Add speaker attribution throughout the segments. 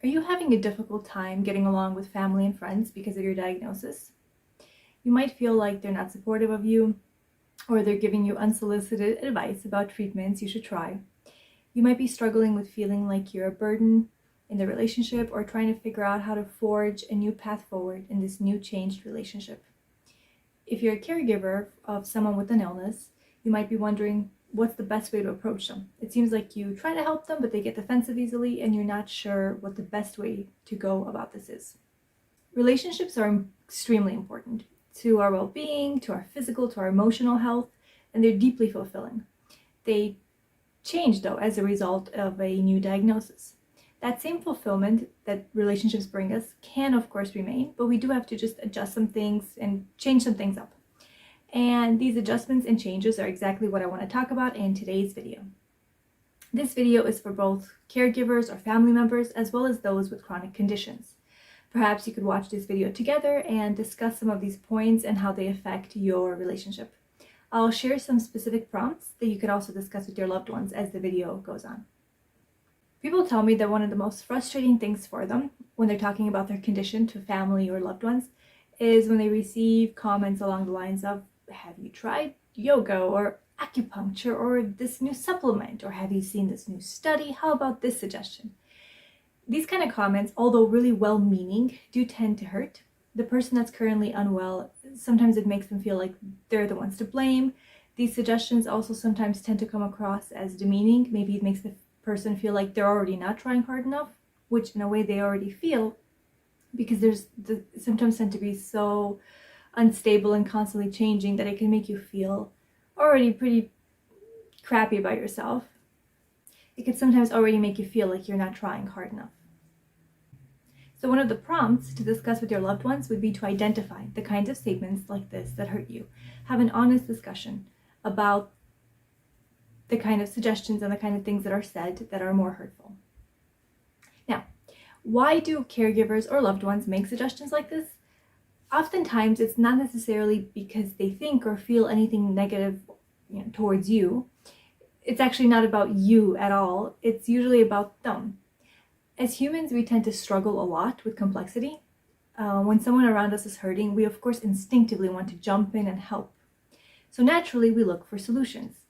Speaker 1: Are you having a difficult time getting along with family and friends because of your diagnosis? You might feel like they're not supportive of you, or they're giving you unsolicited advice about treatments you should try. You might be struggling with feeling like you're a burden in the relationship or trying to figure out how to forge a new path forward in this new changed relationship. If you're a caregiver of someone with an illness, you might be wondering what's the best way to approach them. It seems like you try to help them, but they get defensive easily, and you're not sure what the best way to go about this is. Relationships are extremely important to our well-being, to our physical, to our emotional health, and they're deeply fulfilling. They change, though, as a result of a new diagnosis. That same fulfillment that relationships bring us can, of course, remain, but we do have to just adjust some things and change some things up. And these adjustments and changes are exactly what I want to talk about in today's video. This video is for both caregivers or family members, as well as those with chronic conditions. Perhaps you could watch this video together and discuss some of these points and how they affect your relationship. I'll share some specific prompts that you could also discuss with your loved ones as the video goes on. People tell me that one of the most frustrating things for them when they're talking about their condition to family or loved ones is when they receive comments along the lines of, "Have you tried yoga or acupuncture or this new supplement? Or have you seen this new study? How about this suggestion?" These kind of comments, although really well-meaning, do tend to hurt. The person that's currently unwell, sometimes it makes them feel like they're the ones to blame. These suggestions also sometimes tend to come across as demeaning. Maybe it makes the person feel like they're already not trying hard enough, which in a way they already feel, because the symptoms tend to be so unstable and constantly changing that it can make you feel already pretty crappy about yourself. It can sometimes already make you feel like you're not trying hard enough. So one of the prompts to discuss with your loved ones would be to identify the kinds of statements like this that hurt you. Have an honest discussion about the kind of suggestions and the kind of things that are said that are more hurtful. Now, why do caregivers or loved ones make suggestions like this? Oftentimes, it's not necessarily because they think or feel anything negative, towards you. It's actually not about you at all. It's usually about them. As humans, we tend to struggle a lot with complexity. When someone around us is hurting, we of course instinctively want to jump in and help. So naturally, we look for solutions.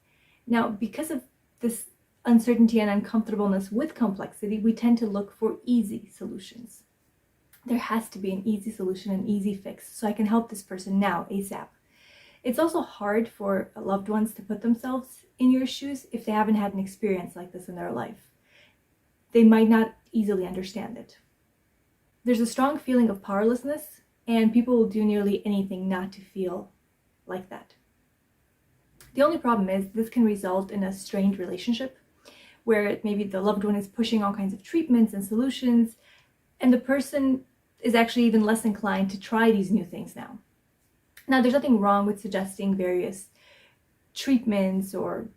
Speaker 1: Now, because of this uncertainty and uncomfortableness with complexity, we tend to look for easy solutions. There has to be an easy solution, an easy fix, so I can help this person now, ASAP. It's also hard for loved ones to put themselves in your shoes if they haven't had an experience like this in their life. They might not easily understand it. There's a strong feeling of powerlessness, and people will do nearly anything not to feel like that. The only problem is this can result in a strained relationship where maybe the loved one is pushing all kinds of treatments and solutions, and the person is actually even less inclined to try these new things now. Now, there's nothing wrong with suggesting various treatments or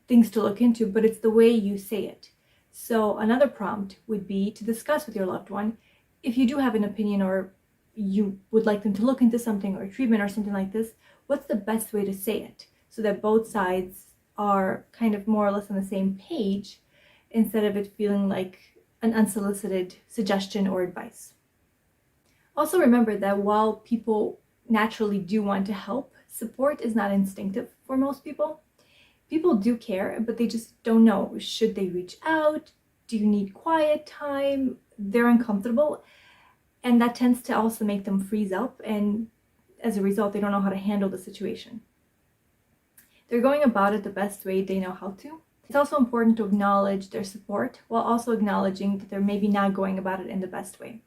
Speaker 1: things to look into, but it's the way you say it. So another prompt would be to discuss with your loved one, if you do have an opinion or you would like them to look into something or treatment or something like this, what's the best way to say it so that both sides are kind of more or less on the same page instead of it feeling like an unsolicited suggestion or advice. Also remember that while people naturally do want to help, support is not instinctive for most people. People do care, but they just don't know. Should they reach out? Do you need quiet time? They're uncomfortable, and that tends to also make them freeze up, and as a result, they don't know how to handle the situation. They're going about it the best way they know how to. It's also important to acknowledge their support while also acknowledging that they're maybe not going about it in the best way.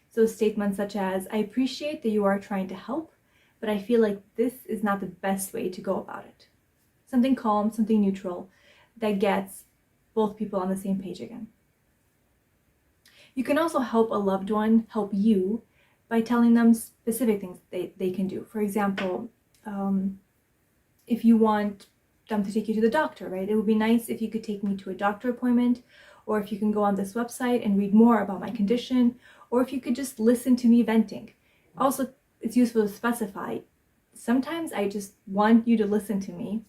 Speaker 1: So statements such as, "I appreciate that you are trying to help, but I feel like this is not the best way to go about it." Something calm, something neutral that gets both people on the same page again. You can also help a loved one help you by telling them specific things they can do. For example, if you want them to take you to the doctor, right? It would be nice if you could take me to a doctor appointment, or if you can go on this website and read more about my condition, or if you could just listen to me venting. Also, it's useful to specify, sometimes I just want you to listen to me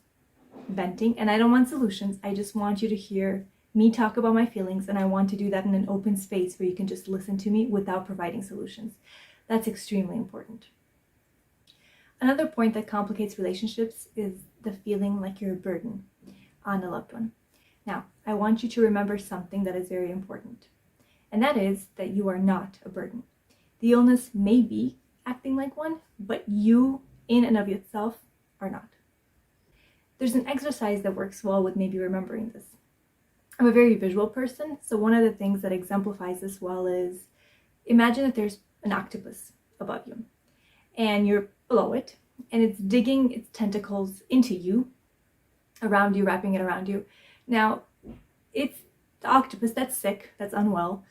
Speaker 1: venting, and I don't want solutions. I just want you to hear me talk about my feelings, and I want to do that in an open space where you can just listen to me without providing solutions. That's extremely important. Another point that complicates relationships is the feeling like you're a burden on a loved one. Now, I want you to remember something that is very important, and that is that you are not a burden. The illness may be acting like one, but you, in and of itself, are not. There's an exercise that works well with maybe remembering this. I'm a very visual person, so one of the things that exemplifies this well is, imagine that there's an octopus above you, and you're below it, and it's digging its tentacles into you, around you, wrapping it around you. Now, it's the octopus that's sick, that's unwell,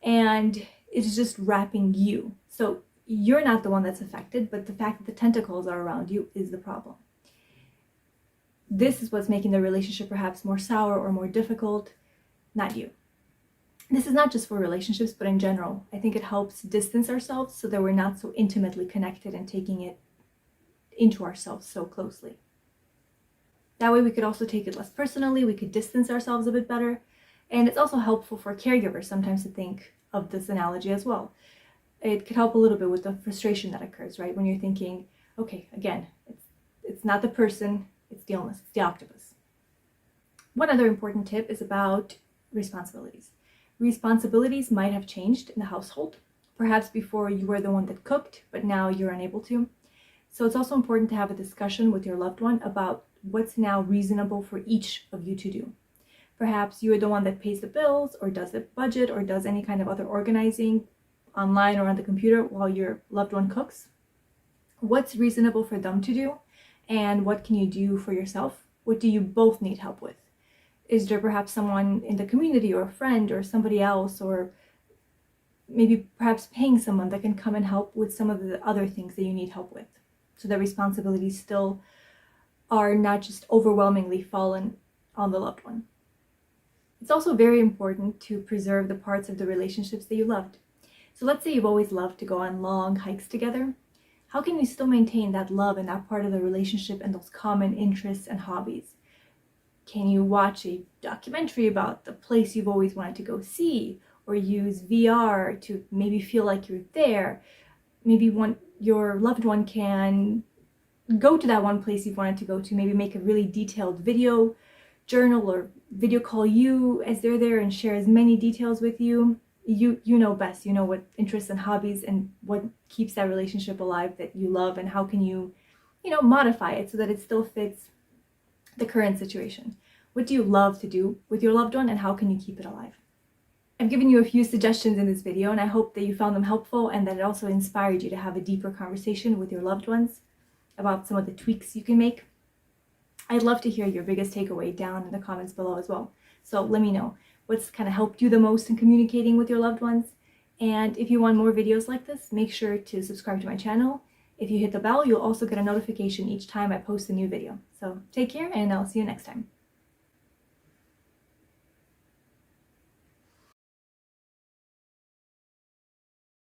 Speaker 1: and it's just wrapping you. So you're not the one that's affected, but the fact that the tentacles are around you is the problem. This is what's making the relationship perhaps more sour or more difficult, not you. This is not just for relationships, but in general. I think it helps distance ourselves so that we're not so intimately connected and taking it into ourselves so closely. That way we could also take it less personally, we could distance ourselves a bit better, and it's also helpful for caregivers sometimes to think of this analogy as well. It could help a little bit with the frustration that occurs, right? When you're thinking, okay, again, it's not the person, it's the illness, it's the octopus. One other important tip is about responsibilities. Responsibilities might have changed in the household. Perhaps before you were the one that cooked, but now you're unable to. So it's also important to have a discussion with your loved one about what's now reasonable for each of you to do. Perhaps you are the one that pays the bills or does the budget or does any kind of other organizing online or on the computer while your loved one cooks. What's reasonable for them to do, and what can you do for yourself? What do you both need help with? Is there perhaps someone in the community or a friend or somebody else, or maybe perhaps paying someone that can come and help with some of the other things that you need help with, so that responsibilities still are not just overwhelmingly fallen on the loved one. It's also very important to preserve the parts of the relationships that you loved. So let's say you've always loved to go on long hikes together. How can you still maintain that love and that part of the relationship and those common interests and hobbies? Can you watch a documentary about the place you've always wanted to go see, or use VR to maybe feel like you're there? Maybe your loved one can go to that one place you've wanted to go to, maybe make a really detailed video journal or video call you as they're there and share as many details with you. You know best, you know what interests and hobbies and what keeps that relationship alive that you love, and how can you modify it so that it still fits the current situation. What do you love to do with your loved one, and how can you keep it alive? I've given you a few suggestions in this video, and I hope that you found them helpful and that it also inspired you to have a deeper conversation with your loved ones about some of the tweaks you can make. I'd love to hear your biggest takeaway down in the comments below as well. So let me know what's kind of helped you the most in communicating with your loved ones. And if you want more videos like this, make sure to subscribe to my channel. If you hit the bell, you'll also get a notification each time I post a new video. So take care, and I'll see you next time.